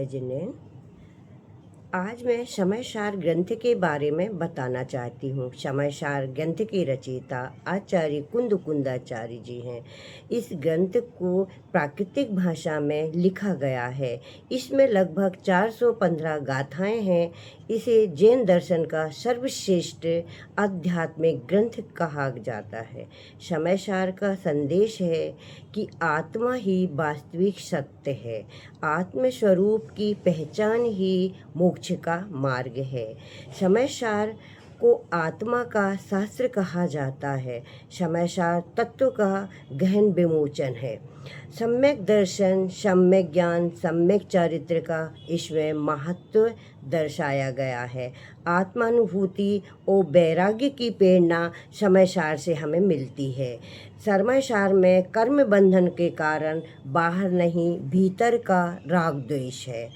जिनेन। आज मैं समयसार ग्रंथ के बारे में बताना चाहती हूँ। समयसार ग्रंथ के रचयिता आचार्य कुंदकुंदाचार्य जी हैं। इस ग्रंथ को प्राकृतिक भाषा में लिखा गया है। इसमें लगभग 415 गाथाएं हैं। इसे जैन दर्शन का सर्वश्रेष्ठ आध्यात्मिक ग्रंथ कहा जाता है। समयसार का संदेश है कि आत्मा ही वास्तविक सत्य है। आत्मस्वरूप की पहचान ही मोक्ष का मार्ग है। समयसार को आत्मा का शास्त्र कहा जाता है। समयसार तत्व का गहन विमोचन है। सम्यक दर्शन, सम्यक ज्ञान, सम्यक चारित्र का इसमें महत्व दर्शाया गया है। आत्मानुभूति और वैराग्य की प्रेरणा समयसार से हमें मिलती है। समयसार में कर्म बंधन के कारण बाहर नहीं, भीतर का राग द्वेष है।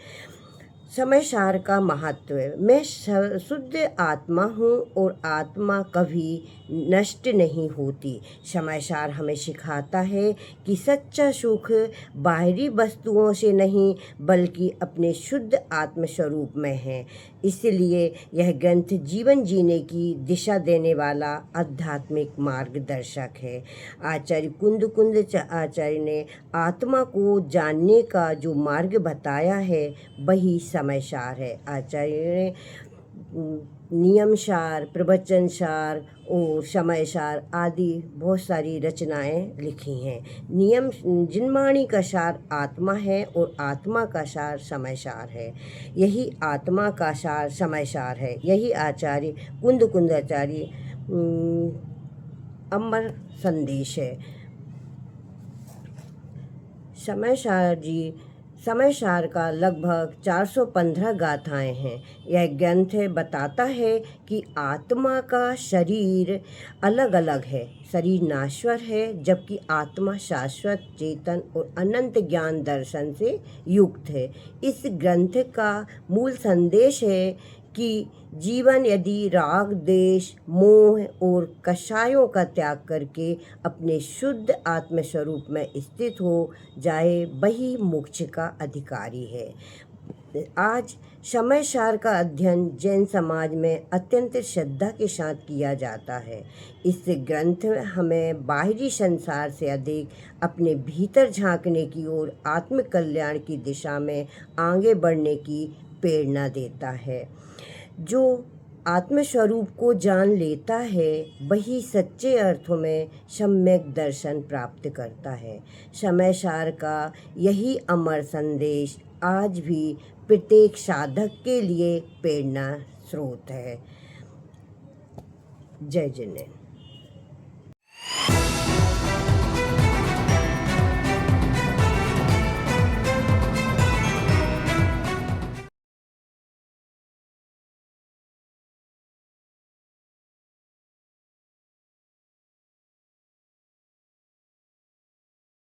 समयसार का महत्व। मैं शुद्ध आत्मा हूँ और आत्मा कभी नष्ट नहीं होती। समयसार हमें सिखाता है कि सच्चा सुख बाहरी वस्तुओं से नहीं बल्कि अपने शुद्ध आत्मस्वरूप में है। इसलिए यह ग्रंथ जीवन जीने की दिशा देने वाला आध्यात्मिक मार्गदर्शक है। आचार्य कुंद आचार्य ने आत्मा को जानने का जो मार्ग बताया है वही समयसार है। आचार्य ने नियमसार, प्रवचनसार और समयसार आदि बहुत सारी रचनाएं लिखी हैं। नियम जिनवाणी का सार आत्मा है और आत्मा का सार समयसार है। यही आत्मा का सार समयसार है। यही आचार्य कुंदाचार्य अमर संदेश है। समयसार का लगभग 415 गाथाएं हैं। यह ग्रंथ बताता है कि आत्मा का शरीर अलग अलग है। शरीर नाश्वर है जबकि आत्मा शाश्वत, चेतन और अनंत ज्ञान दर्शन से युक्त है। इस ग्रंथ का मूल संदेश है कि जीवन यदि राग, द्वेष, मोह और कषायों का त्याग करके अपने शुद्ध आत्मस्वरूप में स्थित हो जाए वही मोक्ष का अधिकारी है। आज समयसार का अध्ययन जैन समाज में अत्यंत श्रद्धा के साथ किया जाता है। इस ग्रंथ हमें बाहरी संसार से अधिक अपने भीतर झांकने की और आत्मकल्याण की दिशा में आगे बढ़ने की प्रेरणा देता है। जो आत्मस्वरूप को जान लेता है वही सच्चे अर्थों में सम्यक दर्शन प्राप्त करता है। समयसार का यही अमर संदेश आज भी प्रत्येक साधक के लिए प्रेरणा स्रोत है। जय जिनेन।